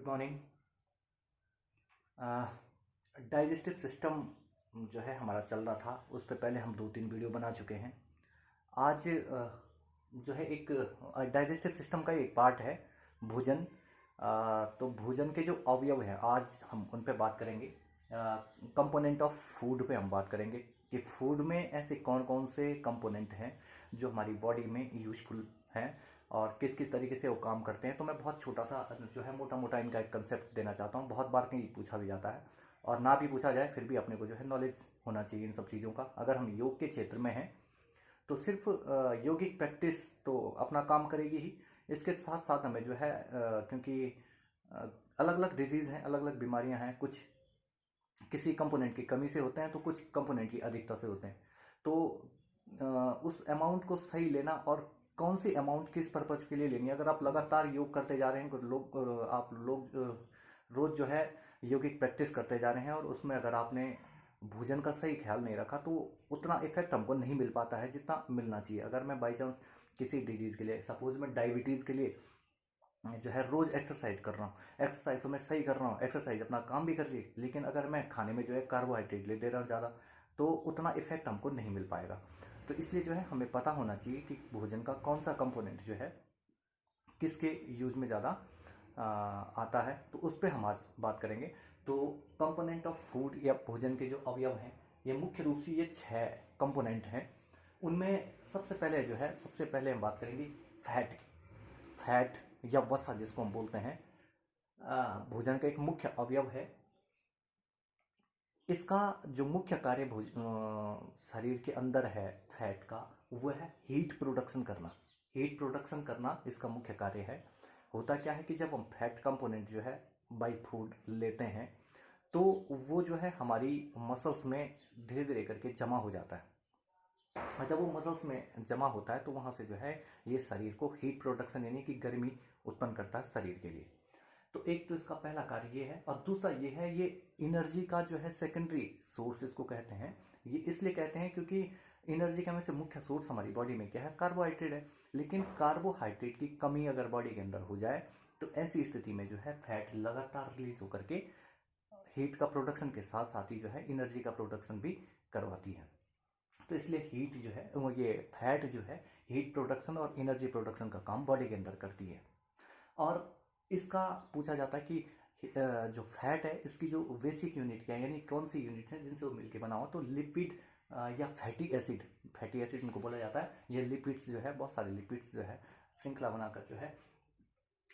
Good morning. Digestive system जो है हमारा चल रहा था, उस पर पहले हम 2-3 वीडियो बना चुके हैं। आज जो है एक डाइजेस्टिव सिस्टम का एक पार्ट है भोजन। तो भोजन के जो अवयव हैं आज हम उन पे बात करेंगे। कंपोनेंट ऑफ फूड पे हम बात करेंगे कि फूड में ऐसे कौन कौन से कंपोनेंट हैं जो हमारी बॉडी में यूजफुल हैं और किस किस तरीके से वो काम करते हैं। तो मैं बहुत छोटा सा जो है मोटा मोटा इनका एक कंसेप्ट देना चाहता हूँ। बहुत बार कहीं पूछा भी जाता है और ना भी पूछा जाए फिर भी अपने को जो है नॉलेज होना चाहिए इन सब चीज़ों का। अगर हम योग के क्षेत्र में हैं तो सिर्फ योगिक प्रैक्टिस तो अपना काम करेगी ही, इसके साथ साथ हमें जो है क्योंकि अलग अलग डिजीज़ हैं, अलग अलग बीमारियां हैं, कुछ किसी कंपोनेंट की कमी से होते हैं तो कुछ कंपोनेंट की अधिकता से होते हैं। तो उस अमाउंट को सही लेना और कौन सी अमाउंट किस पर्पज के लिए लेनी है। अगर आप लगातार योग करते जा रहे हैं तो आप लोग रोज़ जो है योगिक प्रैक्टिस करते जा रहे हैं और उसमें अगर आपने भोजन का सही ख्याल नहीं रखा तो उतना इफेक्ट हमको नहीं मिल पाता है जितना मिलना चाहिए। अगर मैं बाई चांस किसी डिजीज़ के लिए, सपोज मैं डायबिटीज़ के लिए जो है रोज़ एक्सरसाइज कर रहा हूँ, एक्सरसाइज तो मैं सही कर रहा हूँ, एक्सरसाइज अपना काम भी कर रही है, लेकिन अगर मैं खाने में जो है कार्बोहाइड्रेट ले दे रहा हूँ ज़्यादा तो उतना इफेक्ट हमको नहीं मिल पाएगा। तो इसलिए जो है हमें पता होना चाहिए कि भोजन का कौन सा कंपोनेंट जो है किसके यूज में ज़्यादा आता है, तो उस पर हम आज बात करेंगे। तो कंपोनेंट ऑफ फूड या भोजन के जो अवयव हैं ये मुख्य रूप से ये 6 कंपोनेंट हैं। उनमें सबसे पहले हम बात करेंगे फैट या वसा जिसको हम बोलते हैं। भोजन का एक मुख्य अवयव है। इसका जो मुख्य कार्य शरीर के अंदर है फैट का, वो है हीट प्रोडक्शन करना इसका मुख्य कार्य है। होता क्या है कि जब हम फैट कंपोनेंट जो है बाई फूड लेते हैं तो वो जो है हमारी मसल्स में धीरे धीरे करके जमा हो जाता है और जब वो मसल्स में जमा होता है तो वहाँ से जो है ये शरीर को हीट प्रोडक्शन यानी कि गर्मी उत्पन्न करता है शरीर के लिए। तो एक तो इसका पहला कार्य ये है और दूसरा ये है ये एनर्जी का जो है सेकेंडरी सोर्स इसको कहते हैं। ये इसलिए कहते हैं क्योंकि एनर्जी का में से मुख्य सोर्स हमारी बॉडी में क्या है, कार्बोहाइड्रेट है। लेकिन कार्बोहाइड्रेट की कमी अगर बॉडी के अंदर हो जाए तो ऐसी स्थिति में जो है फैट लगातार रिलीज होकर के हीट का प्रोडक्शन के साथ साथ ही जो है एनर्जी का प्रोडक्शन भी करवाती है। तो इसलिए हीट जो है वो ये फैट जो है हीट प्रोडक्शन और एनर्जी प्रोडक्शन का काम बॉडी के अंदर करती है। और इसका पूछा जाता है कि जो फैट है इसकी जो बेसिक यूनिट क्या है, यानी कौन सी यूनिट है जिनसे वो मिलकर बना हो। तो लिपिड या फैटी एसिड इनको बोला जाता है। ये लिपिड्स जो है बहुत सारे लिपिड्स जो है श्रृंखला बनाकर जो है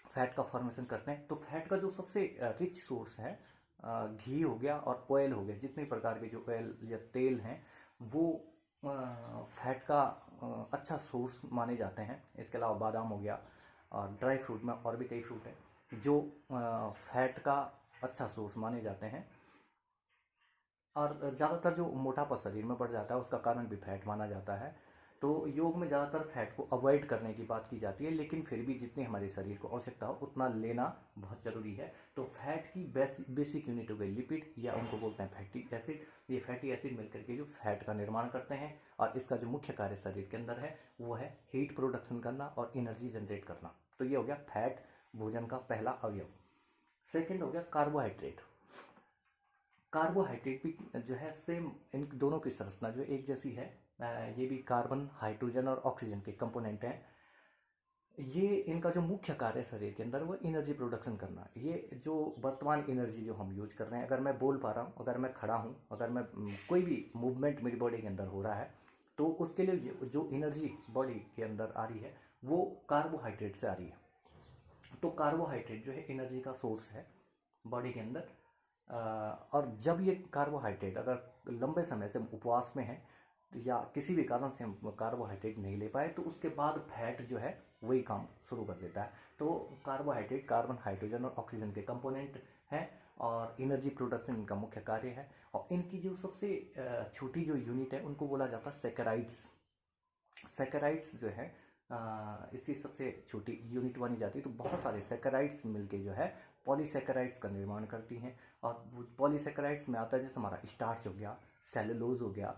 फैट का फॉर्मेशन करते हैं। तो फैट का जो सबसे रिच सोर्स है घी हो गया और ऑयल हो गया, जितने प्रकार के जो ऑयल या तेल हैं वो फैट का अच्छा सोर्स माने जाते हैं। इसके अलावा बादाम हो गया और ड्राई फ्रूट में और भी कई फ्रूट हैं जो फैट का अच्छा सोर्स माने जाते हैं। और ज़्यादातर जो मोटापा शरीर में बढ़ जाता है उसका कारण भी फैट माना जाता है। तो योग में ज़्यादातर फैट को अवॉइड करने की बात की जाती है, लेकिन फिर भी जितनी हमारे शरीर को आवश्यकता हो उतना लेना बहुत ज़रूरी है। तो फैट की बेसिक यूनिट हो गई लिपिड या उनको बोलते हैं फैटी एसिड। ये फैटी एसिड मिलकर के जो फैट का निर्माण करते हैं और इसका जो मुख्य कार्य शरीर के अंदर है वो है हीट प्रोडक्शन करना और एनर्जी जनरेट करना। तो ये हो गया फैट भोजन का पहला अवयव। सेकेंड हो गया कार्बोहाइड्रेट भी जो है सेम, इन दोनों की संरचना जो एक जैसी है। ये भी कार्बन, हाइड्रोजन और ऑक्सीजन के कंपोनेंट हैं। ये इनका जो मुख्य कार्य है शरीर के अंदर वो एनर्जी प्रोडक्शन करना। ये जो वर्तमान एनर्जी जो हम यूज कर रहे हैं, अगर मैं बोल पा रहा हूँ, अगर मैं खड़ा हूँ, अगर मैं कोई भी मूवमेंट मेरी बॉडी के अंदर हो रहा है तो उसके लिए जो एनर्जी बॉडी के अंदर आ रही है वो कार्बोहाइड्रेट से आ रही है। तो कार्बोहाइड्रेट जो है एनर्जी का सोर्स है बॉडी के अंदर। और जब ये कार्बोहाइड्रेट अगर लंबे समय से हम उपवास में हैं या किसी भी कारण से हम कार्बोहाइड्रेट नहीं ले पाए तो उसके बाद फैट जो है वही काम शुरू कर देता है। तो कार्बोहाइड्रेट कार्बन, हाइड्रोजन और ऑक्सीजन के कंपोनेंट हैं और एनर्जी प्रोडक्शन इनका मुख्य कार्य है। और इनकी जो सबसे छोटी जो यूनिट है उनको बोला जाता है सैकराइड्स जो है इसकी सबसे छोटी यूनिट मानी जाती है। तो बहुत सारे सैकराइड्स मिलके जो है पॉलीसैकेराइड्स का निर्माण करती हैं। और पॉलीसैकेराइड्स में आता है जैसे हमारा स्टार्च हो गया, सेलुलोज हो गया,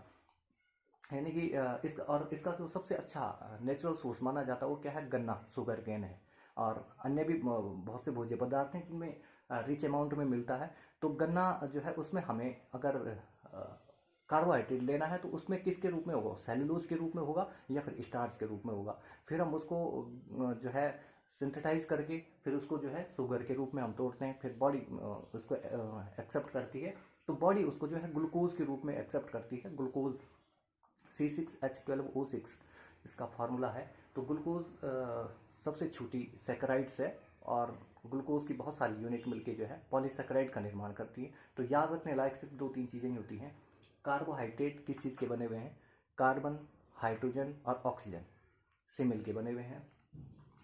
यानी कि इसका जो सबसे अच्छा नेचुरल सोर्स माना जाता है वो क्या है, गन्ना, शुगर केन है। और अन्य भी बहुत से भोज्य पदार्थ हैं जिनमें रिच अमाउंट में मिलता है। तो गन्ना जो है उसमें हमें अगर कार्बोहाइड्रेट लेना है तो उसमें किसके रूप में होगा, सेलुलोज के रूप में होगा या फिर स्टार्च के रूप में होगा। फिर हम उसको जो है सिंथेटाइज करके फिर उसको जो है शुगर के रूप में हम तोड़ते हैं, फिर बॉडी उसको एक्सेप्ट करती है। तो बॉडी उसको जो है ग्लूकोज के रूप में एक्सेप्ट करती है। ग्लूकोज C6H12O6 इसका फार्मूला है। तो ग्लूकोज सबसे छोटी सैकराइड्स है और ग्लूकोज की बहुत सारी यूनिट मिलके जो है पॉलीसैकराइड का निर्माण करती है। तो याद रखने लायक सिर्फ 2-3 चीज़ें ही होती हैं। कार्बोहाइड्रेट किस चीज़ के बने हुए हैं, कार्बन, हाइड्रोजन और ऑक्सीजन से मिलके बने हुए हैं।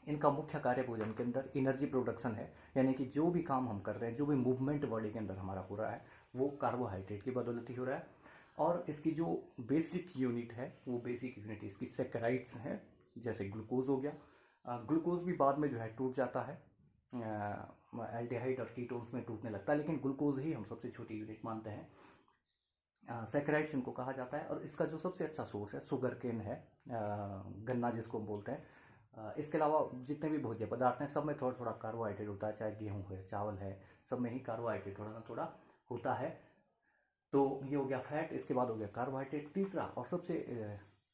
इनका मुख्य कार्य भोजन के अंदर एनर्जी प्रोडक्शन है, यानी कि जो भी काम हम कर रहे हैं, जो भी मूवमेंट बॉडी के अंदर हमारा हो रहा है वो कार्बोहाइड्रेट की बदौलत ही हो रहा है। और इसकी जो बेसिक यूनिट है वो बेसिक यूनिट इसकी सैकराइड्स हैं, जैसे ग्लूकोज हो गया। ग्लूकोज भी बाद में जो है टूट जाता है, एल्डिहाइड और कीटोन्स में टूटने लगता है, लेकिन ग्लूकोज ही हम सबसे छोटी यूनिट मानते हैं। सैकराइड्स इनको कहा जाता है। और इसका जो सबसे अच्छा सोर्स है शुगर केन है, गन्ना जिसको हम बोलते हैं। इसके अलावा जितने भी भोज्य पदार्थ हैं सब में थोड़ा थोड़ा कार्बोहाइड्रेट होता है, चाहे गेहूँ है, चावल है, सब में ही कार्बोहाइड्रेट थोड़ा ना थोड़ा होता है। तो ये हो गया फैट, इसके बाद हो गया कार्बोहाइड्रेट। तीसरा और सबसे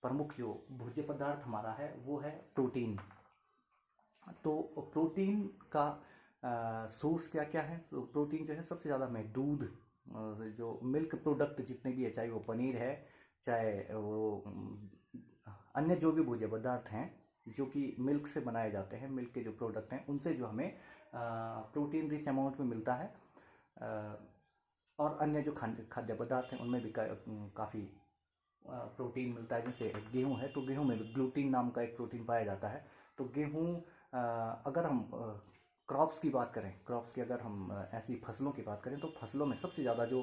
प्रमुख जो भोज्य पदार्थ हमारा है वो है प्रोटीन। तो प्रोटीन का सोर्स क्या क्या है। प्रोटीन जो है सबसे ज़्यादा में दूध, जो मिल्क प्रोडक्ट जितने भी है, चाहे वो पनीर है, चाहे वो अन्य जो भी भोज्य पदार्थ हैं जो कि मिल्क से बनाए जाते हैं, मिल्क के जो प्रोडक्ट हैं उनसे जो हमें प्रोटीन रिच अमाउंट में मिलता है। और अन्य जो खाद्य पदार्थ हैं उनमें भी काफ़ी प्रोटीन मिलता है। जैसे गेहूं है तो गेहूं में भी ग्लूटीन नाम का एक प्रोटीन पाया जाता है। तो गेहूं अगर हम क्रॉप्स की बात करें, क्रॉप्स की अगर हम ऐसी फसलों की बात करें तो फसलों में सबसे ज़्यादा जो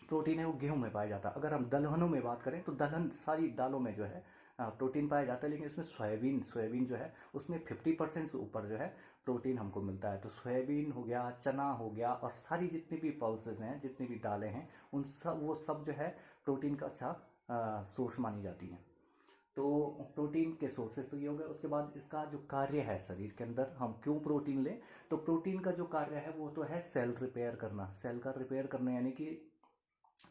प्रोटीन है वो गेहूं में पाया जाता है। अगर हम दलहनों में बात करें तो दलहन सारी दालों में जो है प्रोटीन पाया जाता है, लेकिन उसमें सोयाबीन जो है उसमें 50% से ऊपर जो है प्रोटीन हमको मिलता है। तो सोयाबीन हो गया, चना हो गया और सारी जितनी भी पल्सेस हैं, जितनी भी दालें हैं, वो सब जो है प्रोटीन का अच्छा सोर्स मानी जाती हैं। तो प्रोटीन के सोर्सेज तो ये हो गए। उसके बाद इसका जो कार्य है शरीर के अंदर, हम क्यों प्रोटीन लें, तो प्रोटीन का जो कार्य है वो तो है सेल रिपेयर करना। सेल का रिपेयर करना यानी कि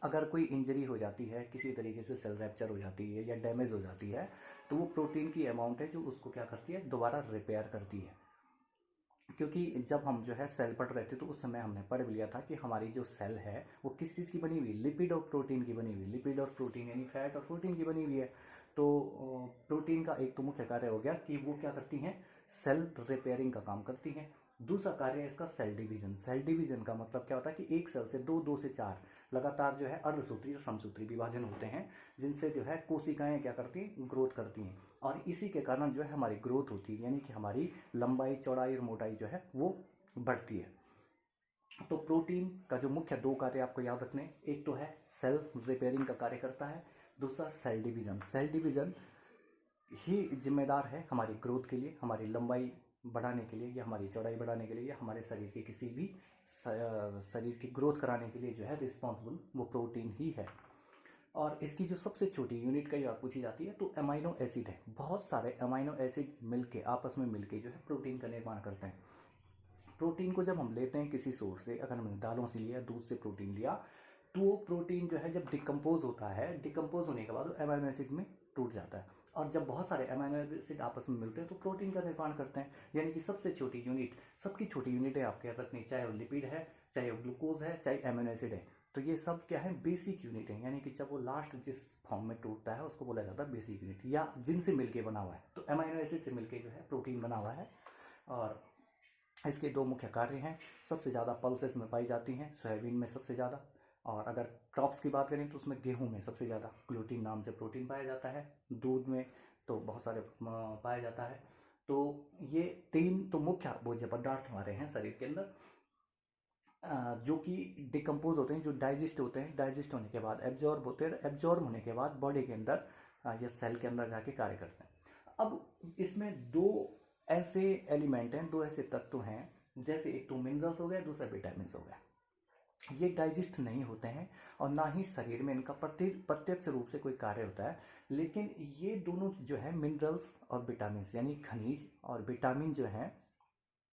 अगर कोई इंजरी हो जाती है, किसी तरीके से सेल रैप्चर हो जाती है या डैमेज हो जाती है, तो वो प्रोटीन की अमाउंट है जो उसको क्या करती है, दोबारा रिपेयर करती है। क्योंकि जब हम जो है सेल पढ़ रहे थे तो उस समय हमने पढ़ भी लिया था कि हमारी जो सेल है वो किस चीज़ की बनी हुई, लिपिड और प्रोटीन की बनी हुई। लिपिड और प्रोटीन यानी फैट और प्रोटीन की बनी हुई है। तो प्रोटीन का एक तो मुख्य कार्य हो गया कि वो क्या करती हैं, सेल रिपेयरिंग का काम करती हैं। दूसरा कार्य है इसका सेल डिवीजन। सेल डिवीजन का मतलब क्या होता है कि एक सेल से दो से चार लगातार जो है अर्धसूत्री और समसूत्री विभाजन होते हैं, जिनसे जो है कोशिकाएं क्या करती हैं, ग्रोथ करती हैं। और इसी के कारण जो है हमारी ग्रोथ होती है, यानी कि हमारी लंबाई, चौड़ाई और मोटाई जो है वो बढ़ती है। तो प्रोटीन का जो मुख्य दो कार्य आपको याद रखने, एक तो है सेल रिपेयरिंग का कार्य करता है, दूसरा सेल डिवीजन। सेल डिवीजन ही जिम्मेदार है हमारी ग्रोथ के लिए, हमारी लंबाई बढ़ाने के लिए या हमारी चौड़ाई बढ़ाने के लिए या हमारे शरीर के किसी भी शरीर की ग्रोथ कराने के लिए जो है रिस्पॉन्सिबल वो प्रोटीन ही है। और इसकी जो सबसे छोटी यूनिट कई बार पूछी जाती है तो अमाइनो एसिड है। बहुत सारे अमाइनो एसिड मिलके आपस में मिलके जो है प्रोटीन का निर्माण करते हैं। प्रोटीन को जब हम लेते हैं किसी सोर्स से, अगर हमने दालों से लिया, दूध से प्रोटीन लिया, तो वो प्रोटीन जो है जब डिकम्पोज होता है, डिकम्पोज होने के बाद अमाइनो एसिड में टूट जाता है। और जब बहुत सारे अमाइनो एसिड आपस में मिलते हैं तो प्रोटीन का निर्माण करते हैं। यानी कि सबसे छोटी यूनिट, सबकी छोटी यूनिट है आपके याद रखनी, चाहे वो लिपिड है, चाहे वो ग्लूकोज है, चाहे अमाइनो एसिड है। तो ये सब क्या है, बेसिक यूनिट है। यानी कि जब वो लास्ट जिस फॉर्म में टूटता है उसको बोला जाता है बेसिक यूनिट, या जिनसे मिलके बना हुआ है। तो अमाइनो एसिड से मिलके जो है प्रोटीन बना हुआ है। और इसके दो मुख्य कार्य हैं। सबसे ज़्यादा पल्सेस में पाई जाती हैं, सोयाबीन में सबसे ज़्यादा। और अगर क्रॉप्स की बात करें तो उसमें गेहूं में सबसे ज़्यादा ग्लूटीन नाम से प्रोटीन पाया जाता है। दूध में तो बहुत सारे पाया जाता है। तो ये तीन तो मुख्य भोज्य पदार्थ हमारे हैं शरीर के अंदर, जो कि डिकम्पोज होते हैं, जो डाइजेस्ट होते हैं, डाइजेस्ट होने के बाद एब्जॉर्ब होते हैं, एब्जॉर्ब होने के बाद बॉडी के अंदर या सेल के अंदर जाके कार्य करते हैं। अब इसमें दो ऐसे एलिमेंट हैं, दो ऐसे तत्व हैं, जैसे एक तो मिनरल्स हो गए, दूसरा विटामिन हो गया। ये डाइजेस्ट नहीं होते हैं और ना ही शरीर में इनका प्रत्यक्ष रूप से कोई कार्य होता है। लेकिन ये दोनों जो है मिनरल्स और विटामिन यानी खनिज और विटामिन जो हैं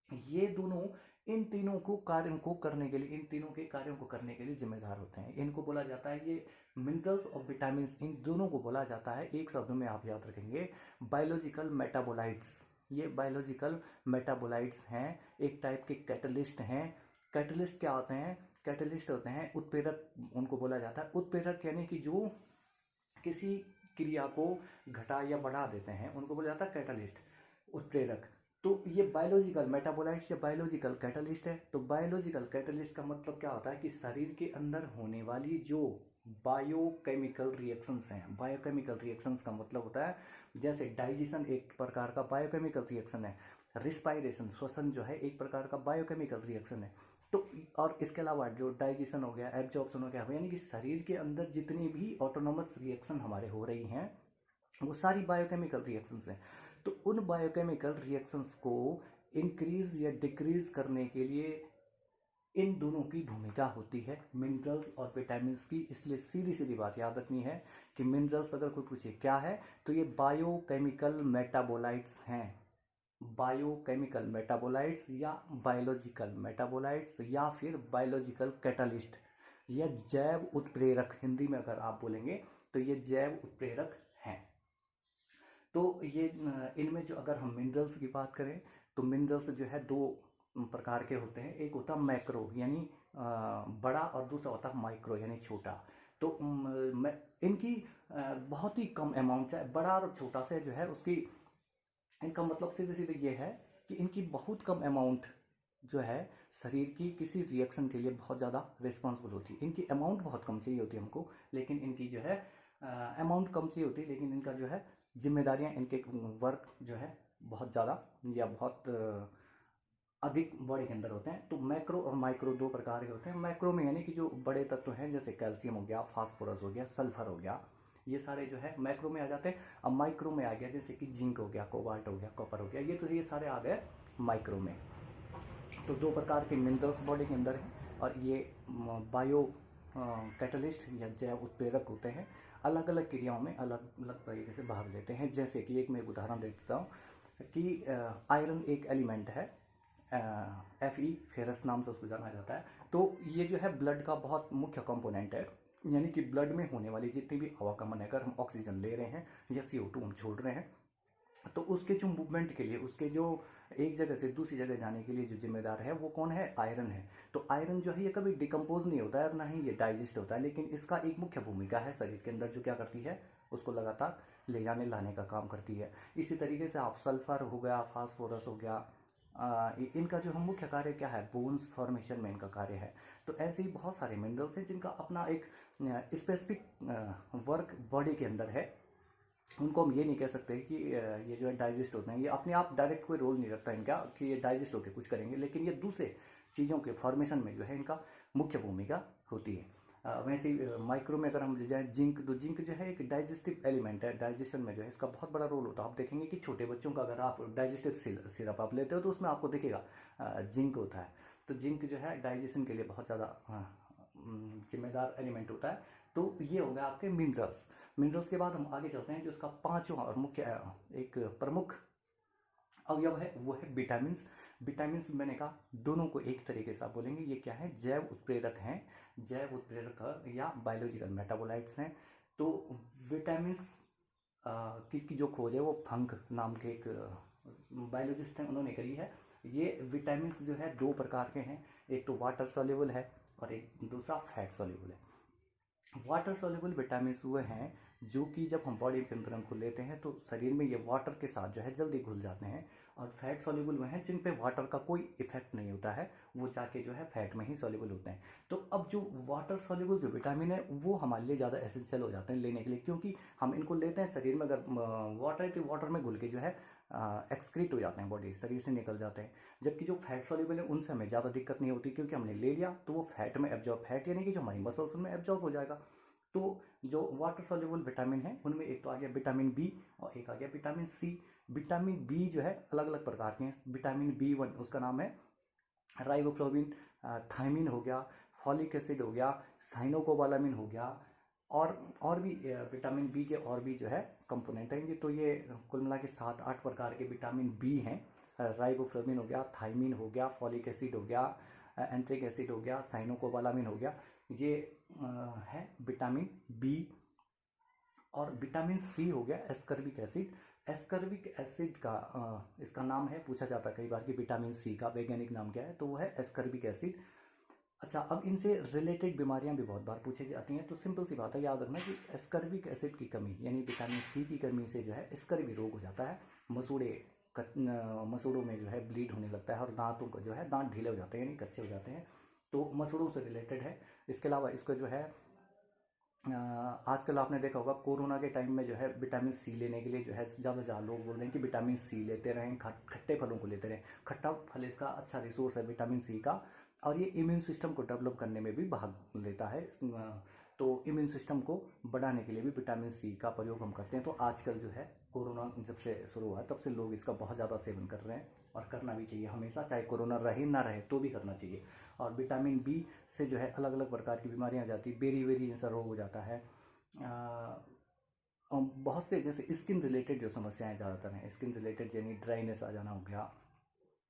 ये दोनों इन तीनों को कार्यों को करने के लिए, इन तीनों के कार्यों को करने के लिए जिम्मेदार होते हैं। इनको बोला जाता है, ये मिनरल्स और विटामिन, इन दोनों को बोला जाता है, एक शब्द में आप याद रखेंगे, बायोलॉजिकल मेटाबोलाइट्स। ये बायोलॉजिकल मेटाबोलाइट्स हैं, एक टाइप के कैटलिस्ट हैं। कैटलिस्ट क्या होते हैं? कैटलिस्ट होते हैं उत्प्रेरक, उनको बोला जाता है उत्प्रेरक, यानी कि जो किसी क्रिया को घटा या बढ़ा देते हैं, उनको बोला जाता है कैटलिस्ट, उत्प्रेरक। तो ये बायोलॉजिकल मेटाबोलाइट्स या बायोलॉजिकल कैटलिस्ट है। तो बायोलॉजिकल कैटलिस्ट का मतलब क्या होता है कि शरीर के अंदर होने वाली जो बायोकेमिकल रिएक्शंस हैं, बायोकेमिकल रिएक्शंस का मतलब होता है जैसे डाइजेशन एक प्रकार का बायोकेमिकल रिएक्शन है, रिस्पायरेशन श्वसन जो है एक प्रकार का बायोकेमिकल रिएक्शन है। तो और इसके अलावा जो डाइजेशन हो गया, एब्जॉर्प्शन हो गया, यानी कि शरीर के अंदर जितनी भी ऑटोनोमस रिएक्शन हमारे हो रही हैं वो सारी बायोकेमिकल रिएक्शंस हैं। तो उन बायोकेमिकल रिएक्शंस को इंक्रीज या डिक्रीज करने के लिए इन दोनों की भूमिका होती है, मिनरल्स और विटामिन्स की। इसलिए सीधी सीधी बात याद रखनी है कि मिनरल्स अगर कोई पूछे क्या है, तो ये बायोकेमिकल मेटाबोलाइट्स हैं। बायोकेमिकल मेटाबोलाइट्स या बायोलॉजिकल मेटाबोलाइट्स या फिर बायोलॉजिकल कैटालिस्ट या जैव उत्प्रेरक, हिंदी में अगर आप बोलेंगे तो ये जैव उत्प्रेरक हैं। तो ये इनमें जो अगर हम मिनरल्स की बात करें तो मिनरल्स जो है दो प्रकार के होते हैं। एक होता है मैक्रो यानी बड़ा, और दूसरा होता है माइक्रो यानी छोटा। तो इनकी बहुत ही कम अमाउंट है, बड़ा और छोटा से जो है उसकी, इनका मतलब सीधे सीधे ये है कि इनकी बहुत कम अमाउंट जो है शरीर की किसी रिएक्शन के लिए बहुत ज़्यादा रिस्पॉन्सिबल होती है। इनकी अमाउंट बहुत कम चाहिए होती है हमको, लेकिन इनकी जो है अमाउंट कम चाहिए होती है, लेकिन इनका जो है जिम्मेदारियां, इनके वर्क जो है बहुत ज़्यादा या बहुत अधिक बॉडी के अंदर होते हैं। तो मैक्रो और माइक्रो दो प्रकार के होते हैं। मैक्रो में यानी कि जो बड़े तत्व हैं जैसे कैल्शियम हो गया, फास्फोरस हो गया, सल्फर हो गया, ये सारे जो है मैक्रो में आ जाते हैं। अब माइक्रो में आ गया जैसे कि जिंक हो गया, कोबाल्ट हो गया, कॉपर हो गया, ये सारे आ गए माइक्रो में। तो दो प्रकार के मिनरल्स बॉडी के अंदर हैं और ये बायो कैटलिस्ट या जैव उत्प्रेरक होते हैं, अलग अलग क्रियाओं में अलग अलग तरीके से भाग लेते हैं। जैसे कि एक मैं उदाहरण दे देता हूँ कि आयरन एक एलिमेंट है, Fe फेरस नाम से उसको जाना जाता है। तो ये जो है ब्लड का बहुत मुख्य कंपोनेंट है, यानी कि ब्लड में होने वाली जितनी भी आवागमन है, अगर हम ऑक्सीजन ले रहे हैं या CO2 हम छोड़ रहे हैं, तो उसके जो मूवमेंट के लिए, उसके जो एक जगह से दूसरी जगह जाने के लिए जो जिम्मेदार है वो कौन है? आयरन है। तो आयरन जो है ये कभी डिकम्पोज नहीं होता है और ना ही ये डाइजेस्ट होता है, लेकिन इसका एक मुख्य भूमिका है शरीर के अंदर, जो क्या करती है उसको लगातार ले जाने लाने का काम करती है। इसी तरीके से आप सल्फर हो गया, फास्फोरस हो गया, इनका जो हम मुख्य कार्य क्या है? बोन्स फॉर्मेशन में इनका कार्य है। तो ऐसे ही बहुत सारे मिनरल्स हैं जिनका अपना एक स्पेसिफिक वर्क बॉडी के अंदर है। उनको हम ये नहीं कह सकते कि ये जो है डाइजेस्ट होते हैं, ये अपने आप डायरेक्ट कोई रोल नहीं रखता इनका कि ये डाइजेस्ट होकर कुछ करेंगे, लेकिन ये दूसरे चीज़ों के फॉर्मेशन में जो है इनका मुख्य भूमिका होती है। वैसे ही माइक्रो में अगर हम ले जाएं जिंक, तो जिंक जो है एक डाइजेस्टिव एलिमेंट है, डाइजेशन में जो है इसका बहुत बड़ा रोल होता है। आप देखेंगे कि छोटे बच्चों का अगर आप डाइजेस्टिव सिरप आप लेते हो तो उसमें आपको दिखेगा जिंक होता है। तो जिंक जो है डाइजेशन के लिए बहुत ज़्यादा जिम्मेदार एलिमेंट होता है। तो ये हो गया आपके मिनरल्स। मिनरल्स के बाद हम आगे चलते हैं, जो इसका पांचवा और मुख्य एक प्रमुख अवयव है वो है विटामिन्स। विटामिन्स मैंने कहा दोनों को एक तरीके से आप बोलेंगे, ये क्या है? जैव उत्प्रेरक हैं, जैव उत्प्रेरक या बायोलॉजिकल मेटाबोलाइट्स हैं। तो विटामिन्स की जो खोज है वो फंक नाम के एक बायोलॉजिस्ट हैं, उन्होंने करी है। ये विटामिन्स जो है दो प्रकार के हैं, एक तो वाटर सॉल्युबल है और एक दूसरा फैट सॉल्युबल है। वाटर सॉल्युबल विटामिन वो हैं जो कि जब हम बॉडी के अंदर हमको लेते हैं तो शरीर में ये वाटर के साथ जो है जल्दी घुल जाते हैं। और फैट सॉल्युबल वो हैं जिन पे वाटर का कोई इफेक्ट नहीं होता है, वो जाके जो है फैट में ही सॉल्युबल होते हैं। तो अब जो वाटर सॉल्युबल जो विटामिन है वो हमारे लिए ज़्यादा एसेंशियल हो जाते हैं लेने के लिए, क्योंकि हम इनको लेते हैं शरीर में, अगर वाटर है तो वाटर में घुल के जो है एक्सक्रीट हो जाते हैं, बॉडी शरीर से निकल जाते हैं। जबकि जो फैट सॉल्युबल है उनसे हमें ज़्यादा दिक्कत नहीं होती, क्योंकि हमने ले लिया तो वो फैट में एब्जॉर्ब, फैट यानी कि जो हमारी मसल्स उनमें एब्जॉर्ब हो जाएगा। तो जो वाटर सॉल्युबल विटामिन है उनमें एक तो आ गया विटामिन बी और एक आ गया विटामिन सी। विटामिन बी जो है अलग अलग प्रकार के हैं। विटामिन B1 उसका नाम है राइबोफ्लोविन, थायमिन हो गया, फॉलिक एसिड हो गया, साइनोकोबालामिन हो गया, और भी विटामिन बी के और भी जो है कंपोनेंट हैं। तो ये कुल मिला के 7-8 प्रकार के विटामिन बी हैं। राइबोफ्लाविन हो गया, थाइमिन हो गया, फॉलिक एसिड हो गया, एंथ्रिक एसिड हो गया, साइनोकोबालामिन हो गया, ये है विटामिन बी। और विटामिन सी हो गया एस्कर्बिक एसिड। एस्कर्बिक एसिड का इसका नाम है, पूछा जाता है कई बार कि विटामिन सी का वैज्ञानिक नाम क्या है, तो वो है एस्कर्बिक एसिड। अच्छा, अब इनसे रिलेटेड बीमारियां भी बहुत बार पूछी जाती हैं, तो सिंपल सी बात है, याद रखना कि एस्कर्बिक एसिड की कमी यानी विटामिन सी की कमी से जो है स्कर्वी रोग हो जाता है। मसूड़ों में जो है ब्लीड होने लगता है और दांतों को जो है दांत ढीले हो जाते हैं यानी कच्चे हो जाते हैं, तो मसूड़ों से रिलेटेड है। इसके अलावा इसको जो है आजकल आपने देखा होगा कोरोना के टाइम में जो है विटामिन सी लेने के लिए जो है ज़्यादा से ज़्यादा लोग बोल रहे हैं कि विटामिन सी लेते रहें, खट्टे फलों को लेते रहें। खट्टा फल इसका अच्छा रिसोर्स है विटामिन सी का, और ये इम्यून सिस्टम को डेवलप करने में भी भाग लेता है। तो इम्यून सिस्टम को बढ़ाने के लिए भी विटामिन सी का प्रयोग हम करते हैं। तो आजकल जो है कोरोना जब से शुरू हुआ तब से लोग इसका बहुत ज़्यादा सेवन कर रहे हैं, और करना भी चाहिए हमेशा, चाहे कोरोना रहे ना रहे तो भी करना चाहिए। और विटामिन बी से जो है अलग अलग प्रकार की बीमारियां आ जाती है, बेरी जैसा रोग हो जाता है। बहुत से जैसे स्किन रिलेटेड जो समस्याएं ज़्यादातर हैं, स्किन रिलेटेड यानी ड्राइनेस आ जाना हो गया,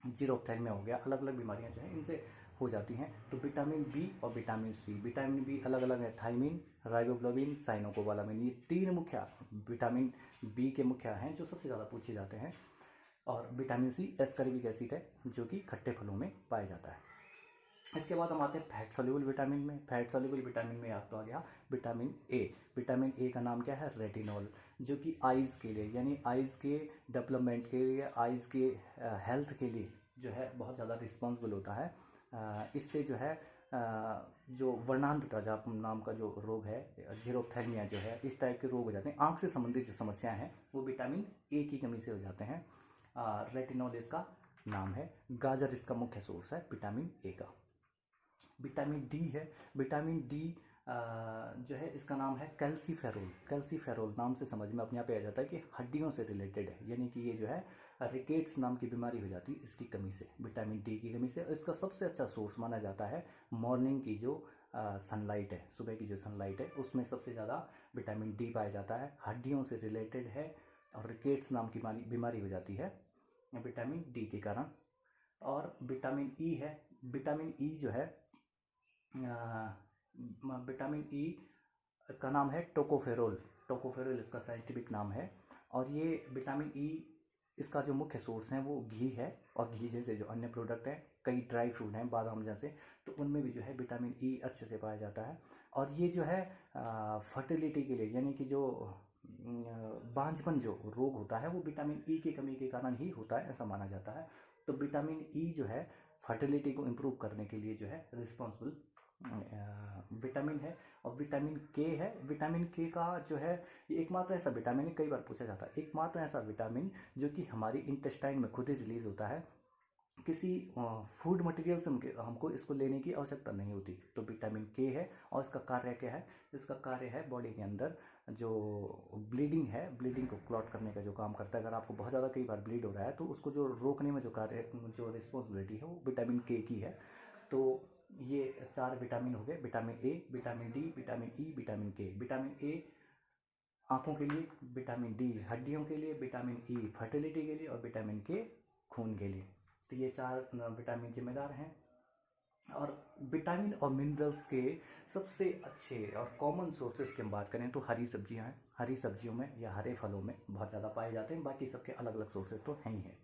जीरोप्थेल्मिया हो गया, अलग अलग बीमारियां जो हैं इनसे हो जाती हैं। तो विटामिन बी और विटामिन सी, विटामिन बी अलग अलग है, थाइमिन, राइबोफ्लाविन, साइनोकोबालामिन, ये 3 मुख्य विटामिन बी के मुख्य हैं जो सबसे ज़्यादा पूछे जाते हैं। और विटामिन सी एस्कॉर्बिक एसिड है जो कि खट्टे फलों में पाया जाता है। इसके बाद हम आते हैं फैट सोल्यूबल विटामिन में। फैट सोल्यूबल विटामिन में आपको आ गया विटामिन ए। विटामिन ए का नाम क्या है? रेटिनॉल, जो कि आइज़ के लिए यानी आइज़ के डेवलपमेंट के लिए, आइज़ के हेल्थ के लिए जो है बहुत ज़्यादा रिस्पॉन्सिबल होता है। इससे जो है जो वर्णांधता नाम का जो रोग है, जीरोप्थेल्मिया जो है, इस टाइप के रोग हो जाते हैं, आँख से संबंधित जो समस्याएं हैं वो विटामिन ए की कमी से हो जाते हैं। रेटिनॉल इसका नाम है। गाजर इसका मुख्य सोर्स है विटामिन ए का। विटामिन डी है। विटामिन डी जो है इसका नाम है कैल्सीफेरोल। कैल्सीफेरोल नाम से समझ में अपने आप आ जाता है कि हड्डियों से रिलेटेड है, यानी कि ये जो है रिकेट्स नाम की बीमारी हो जाती है इसकी कमी से, विटामिन डी की कमी से। इसका सबसे अच्छा सोर्स माना जाता है मॉर्निंग की जो सनलाइट है, सुबह की जो सनलाइट है, उसमें सबसे ज़्यादा विटामिन डी पाया जाता है, हड्डियों से रिलेटेड है, और रिकेट्स नाम की बीमारी हो जाती है विटामिन डी के कारण। और विटामिन ई है। विटामिन ई जो है विटामिन ई का नाम है टोकोफेरोल। टोकोफेरोल इसका साइंटिफिक नाम है। और ये विटामिन ई इसका जो मुख्य सोर्स है वो घी है, और घी जैसे जो अन्य प्रोडक्ट हैं, कई ड्राई फ्रूट हैं बादाम जैसे, तो उनमें भी जो है विटामिन ई अच्छे से पाया जाता है। और ये जो है फर्टिलिटी के लिए, यानी कि जो बांझपन जो रोग होता है वो विटामिन ई की कमी के कारण ही होता है, ऐसा माना जाता है। तो विटामिन ई जो है फर्टिलिटी को इम्प्रूव करने के लिए जो है रिस्पॉन्सिबल विटामिन है। और विटामिन के है। विटामिन के का जो है ये एकमात्र ऐसा विटामिन है, कई बार पूछा जाता है, एकमात्र ऐसा विटामिन जो कि हमारी इंटेस्टाइन में खुद ही रिलीज होता है, किसी फूड मटेरियल से हमको इसको लेने की आवश्यकता नहीं होती। तो विटामिन के है। और इसका कार्य क्या है? इसका कार्य है बॉडी के अंदर जो ब्लीडिंग है, ब्लीडिंग को क्लॉट करने का जो काम करता है। अगर आपको बहुत ज़्यादा कई बार ब्लीड हो रहा है तो उसको जो रोकने में जो कार्य, जो रिस्पॉन्सिबिलिटी है वो विटामिन के की है। तो ये 4 विटामिन हो गए, vitamin A, vitamin D, vitamin E, vitamin के। विटामिन ए आँखों के लिए, विटामिन डी हड्डियों के लिए, विटामिन ई फर्टिलिटी के लिए, और विटामिन के खून के लिए। तो ये 4 विटामिन जिम्मेदार हैं। और विटामिन और मिनरल्स के सबसे अच्छे और कॉमन सोर्सेज की हम बात करें तो हरी सब्जियां हैं। हरी सब्जियों में या हरे फलों में बहुत ज़्यादा पाए जाते हैं, बाकी सबके अलग अलग सोर्सेज तो हैं ही हैं।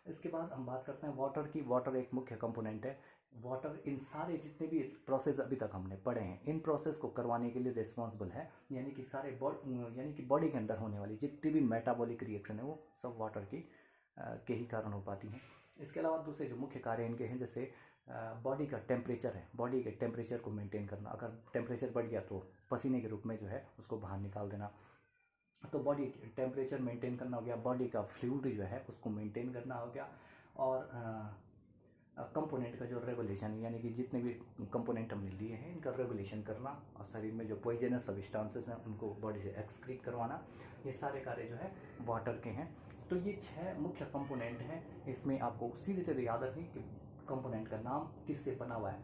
इसके बाद हम बात करते हैं वाटर की। वाटर एक मुख्य कंपोनेंट है। वाटर इन सारे जितने भी प्रोसेस अभी तक हमने पढ़े हैं, इन प्रोसेस को करवाने के लिए रिस्पॉन्सिबल है, यानी कि सारे यानी कि बॉडी के अंदर होने वाली जितनी भी मेटाबॉलिक रिएक्शन है वो सब वाटर की के ही कारण हो पाती हैं। इसके अलावा दूसरे जो मुख्य कार्य इनके हैं, जैसे बॉडी का टेम्परेचर है, बॉडी के टेम्परेचर को मेंटेन करना। अगर टेम्परेचर बढ़ गया तो पसीने के रूप में जो है उसको बाहर निकाल देना। तो बॉडी टेम्परेचर मेंटेन करना हो गया, बॉडी का फ्लूइड जो है उसको मेंटेन करना हो गया। और कंपोनेंट का जो रेगुलेशन, यानी कि जितने भी कंपोनेंट हमने लिए हैं इनका रेगुलेशन करना, और शरीर में जो पॉइजनस सब्सटेंसेस हैं उनको बॉडी से एक्सक्रीट करवाना, ये सारे कार्य जो है वाटर के हैं। तो ये 6 मुख्य कंपोनेंट हैं। इसमें आपको सीधे सीधे याद रखिए कि कंपोनेंट का नाम किससे बना हुआ है।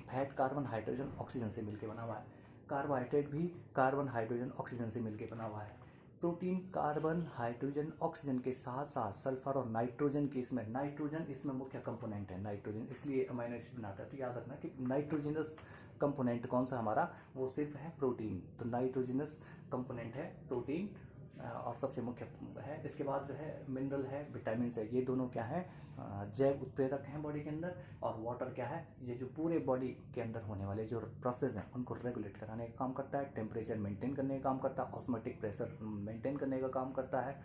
फैट कार्बन हाइड्रोजन ऑक्सीजन से मिलकर बना हुआ है। कार्बोहाइड्रेट भी कार्बन हाइड्रोजन ऑक्सीजन से मिलकर बना हुआ है। प्रोटीन कार्बन हाइड्रोजन ऑक्सीजन के साथ साथ सल्फर और नाइट्रोजन के इसमें नाइट्रोजन इसमें मुख्य कंपोनेंट है नाइट्रोजन, इसलिए अमीनो एसिड बनाता है। तो याद रखना कि नाइट्रोजनस कंपोनेंट कौन सा हमारा, वो सिर्फ है प्रोटीन। तो नाइट्रोजनस कंपोनेंट है प्रोटीन और सबसे मुख्य है। इसके बाद जो है मिनरल है, विटामिन है, ये दोनों क्या है जैव उत्प्रेरक हैं बॉडी के अंदर। और वाटर क्या है, ये जो पूरे बॉडी के अंदर होने वाले जो प्रोसेस हैं उनको रेगुलेट कराने का काम करता है, टेम्परेचर मेंटेन करने का काम करता है, ऑस्मोटिक प्रेशर मेंटेन करने का काम करता है,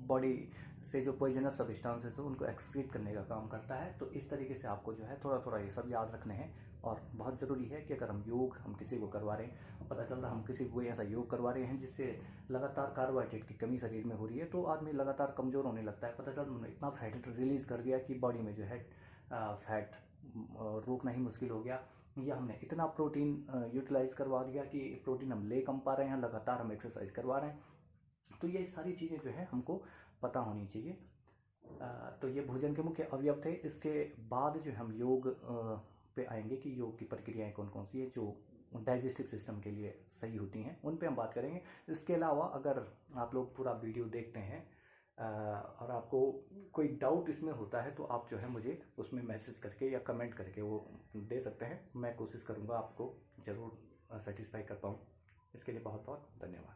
बॉडी से जो पॉइजनस सब्सटेंसेस है उनको एक्सक्रीट करने का काम करता है। तो इस तरीके से आपको जो है थोड़ा थोड़ा ये सब याद रखने हैं। और बहुत ज़रूरी है कि अगर हम किसी को करवा रहे हैं, पता चल रहा है हम किसी को कोई ऐसा योग करवा रहे हैं जिससे लगातार कार्बोहाइड्रेट की कमी शरीर में हो रही है, तो आदमी लगातार कमज़ोर होने लगता है। पता चल उन्होंने इतना फैट रिलीज़ कर दिया कि बॉडी में जो है फैट रोकना ही मुश्किल हो गया, या हमने इतना प्रोटीन यूटिलाइज करवा दिया कि प्रोटीन हम ले कम पा रहे हैं, लगातार हम एक्सरसाइज करवा रहे हैं। तो ये सारी चीज़ें जो है हमको पता होनी चाहिए। तो ये भोजन के मुख्य अवयव थे। इसके बाद जो हम योग पे आएंगे कि योग की प्रक्रियाएं कौन कौन सी है जो डाइजेस्टिव सिस्टम के लिए सही होती हैं, उन पे हम बात करेंगे। इसके अलावा अगर आप लोग पूरा वीडियो देखते हैं और आपको कोई डाउट इसमें होता है तो आप जो है मुझे उसमें मैसेज करके या कमेंट करके वो दे सकते हैं। मैं कोशिश करूँगा आपको ज़रूर सेटिस्फाई कर पाऊँ। इसके लिए बहुत बहुत धन्यवाद।